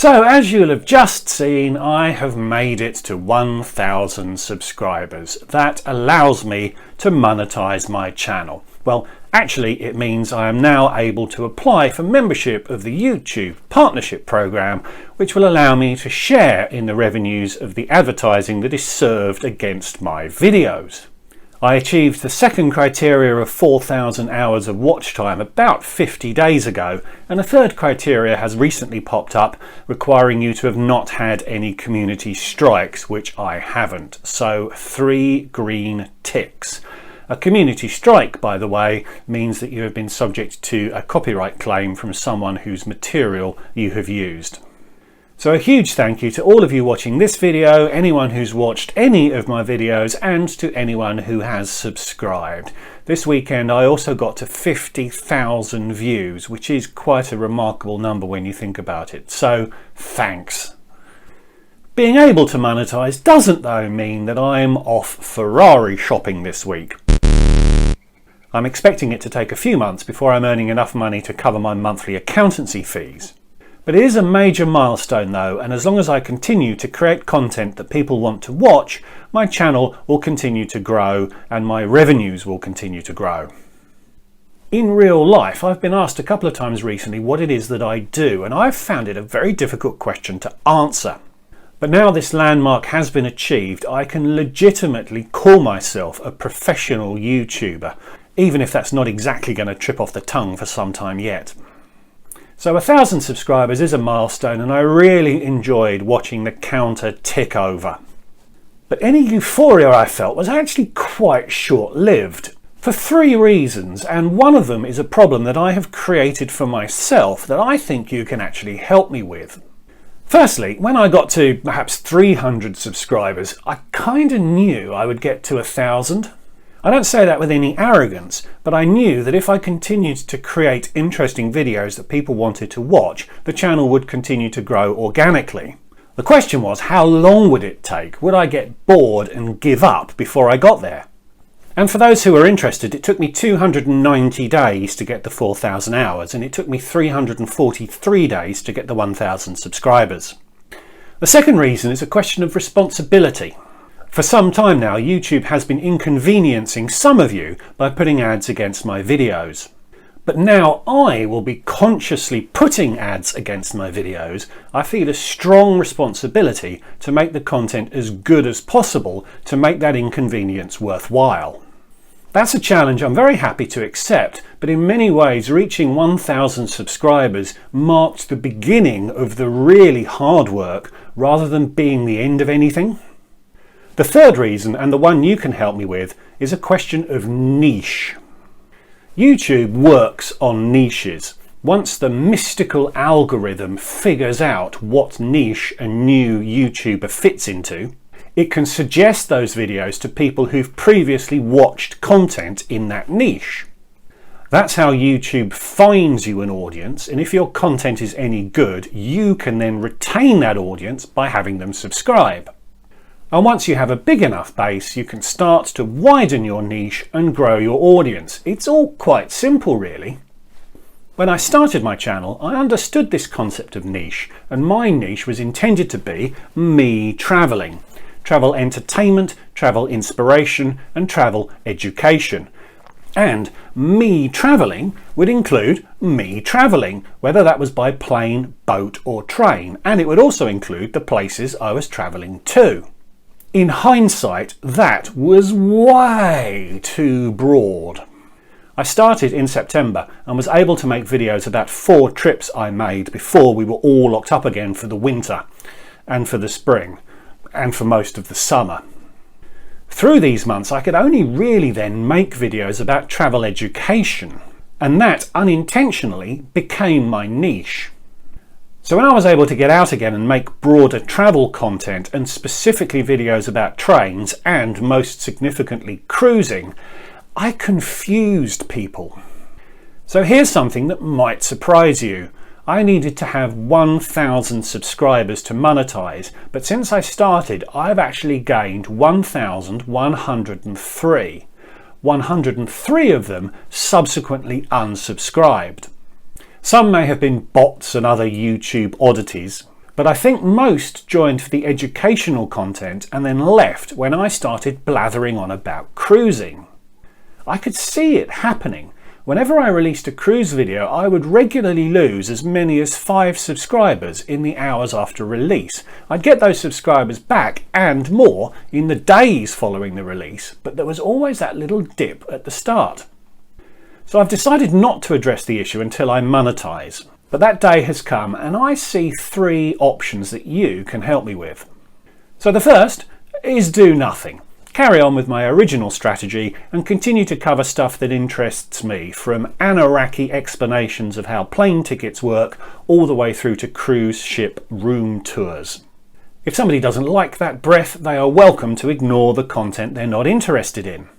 So as you'll have just seen, I have made it to 1,000 subscribers. That allows me to monetize my channel. Well, actually it means I am now able to apply for membership of the YouTube Partnership Program, which will allow me to share in the revenues of the advertising that is served against my videos. I achieved the second criteria of 4,000 hours of watch time about 50 days ago, and a third criteria has recently popped up requiring you to have not had any community strikes, which I haven't. So 3 green ticks. A community strike, by the way, means that you have been subject to a copyright claim from someone whose material you have used. So a huge thank you to all of you watching this video, anyone who's watched any of my videos, and to anyone who has subscribed. This weekend I also got to 50,000 views, which is quite a remarkable number when you think about it. So thanks. Being able to monetize doesn't though mean that I'm off Ferrari shopping this week. I'm expecting it to take a few months before I'm earning enough money to cover my monthly accountancy fees. But it is a major milestone though, and as long as I continue to create content that people want to watch, my channel will continue to grow and my revenues will continue to grow. In real life, I've been asked a couple of times recently what it is that I do, and I've found it a very difficult question to answer. But now this landmark has been achieved, I can legitimately call myself a professional YouTuber, even if that's not exactly going to trip off the tongue for some time yet. So 1,000 subscribers is a milestone, and I really enjoyed watching the counter tick over. But any euphoria I felt was actually quite short-lived, for 3 reasons, and one of them is a problem that I have created for myself that I think you can actually help me with. Firstly, when I got to perhaps 300 subscribers, I kind of knew I would get to 1,000. I don't say that with any arrogance, but I knew that if I continued to create interesting videos that people wanted to watch, the channel would continue to grow organically. The question was, how long would it take? Would I get bored and give up before I got there? And for those who are interested, it took me 290 days to get the 4,000 hours, and it took me 343 days to get the 1,000 subscribers. The second reason is a question of responsibility. For some time now, YouTube has been inconveniencing some of you by putting ads against my videos. But now I will be consciously putting ads against my videos. I feel a strong responsibility to make the content as good as possible to make that inconvenience worthwhile. That's a challenge I'm very happy to accept, but in many ways reaching 1,000 subscribers marked the beginning of the really hard work rather than being the end of anything. The third reason, and the one you can help me with, is a question of niche. YouTube works on niches. Once the mystical algorithm figures out what niche a new YouTuber fits into, it can suggest those videos to people who've previously watched content in that niche. That's how YouTube finds you an audience, and if your content is any good, you can then retain that audience by having them subscribe. And once you have a big enough base, you can start to widen your niche and grow your audience. It's all quite simple, really. When I started my channel, I understood this concept of niche, and my niche was intended to be me traveling. Travel entertainment, travel inspiration, and travel education. And me traveling would include me traveling, whether that was by plane, boat, or train, and it would also include the places I was traveling to. In hindsight, that was way too broad. I started in September and was able to make videos about 4 trips I made before we were all locked up again for the winter and for the spring and for most of the summer. Through these months, I could only really then make videos about travel education, and that unintentionally became my niche. So when I was able to get out again and make broader travel content, and specifically videos about trains and most significantly cruising, I confused people. So here's something that might surprise you. I needed to have 1,000 subscribers to monetize, but since I started, I've actually gained 1,103. 103 of them subsequently unsubscribed. Some may have been bots and other YouTube oddities, But I think most joined for the educational content and then left when I started blathering on about cruising. I could see it happening. Whenever I released a cruise video, I would regularly lose as many as 5 subscribers in the hours after release. I'd get those subscribers back and more in the days following the release, but there was always that little dip at the start. So I've decided not to address the issue until I monetize. But that day has come and I see 3 options that you can help me with. So the first is do nothing. Carry on with my original strategy and continue to cover stuff that interests me, from Anoraki explanations of how plane tickets work all the way through to cruise ship room tours. If somebody doesn't like that breadth, they are welcome to ignore the content they're not interested in.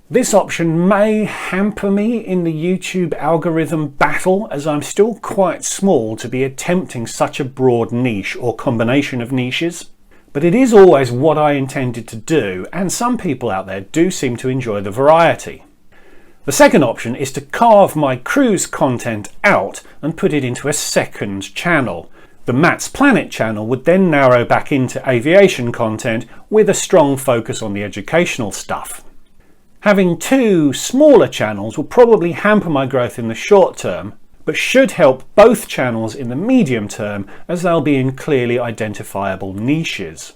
This option may hamper me in the YouTube algorithm battle, as I'm still quite small to be attempting such a broad niche or combination of niches. But it is always what I intended to do, and some people out there do seem to enjoy the variety. The second option is to carve my cruise content out and put it into a second channel. The Matt's Planet channel would then narrow back into aviation content with a strong focus on the educational stuff. Having 2 smaller channels will probably hamper my growth in the short term, but should help both channels in the medium term, as they'll be in clearly identifiable niches.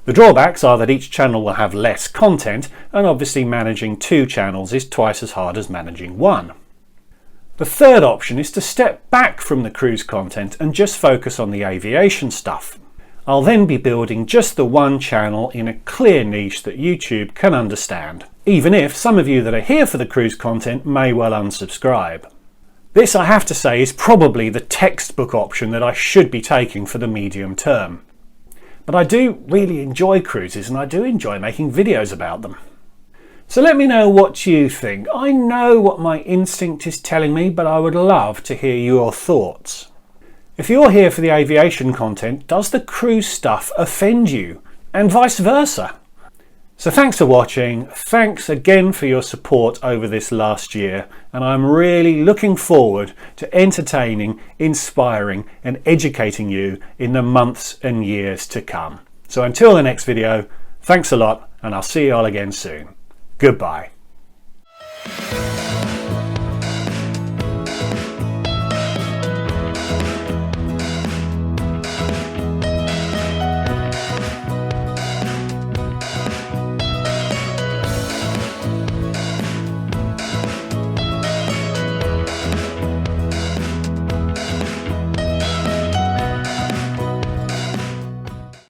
The drawbacks are that each channel will have less content, and obviously managing 2 channels is twice as hard as managing 1. The third option is to step back from the cruise content and just focus on the aviation stuff. I'll then be building just the one channel in a clear niche that YouTube can understand, even if some of you that are here for the cruise content may well unsubscribe. This, I have to say, is probably the textbook option that I should be taking for the medium term. But I do really enjoy cruises and I do enjoy making videos about them. So let me know what you think. I know what my instinct is telling me, but I would love to hear your thoughts. If you're here for the aviation content, does the cruise stuff offend you? And vice versa? So thanks for watching, thanks again for your support over this last year, and I'm really looking forward to entertaining, inspiring and educating you in the months and years to come. So until the next video, thanks a lot and I'll see you all again soon. Goodbye.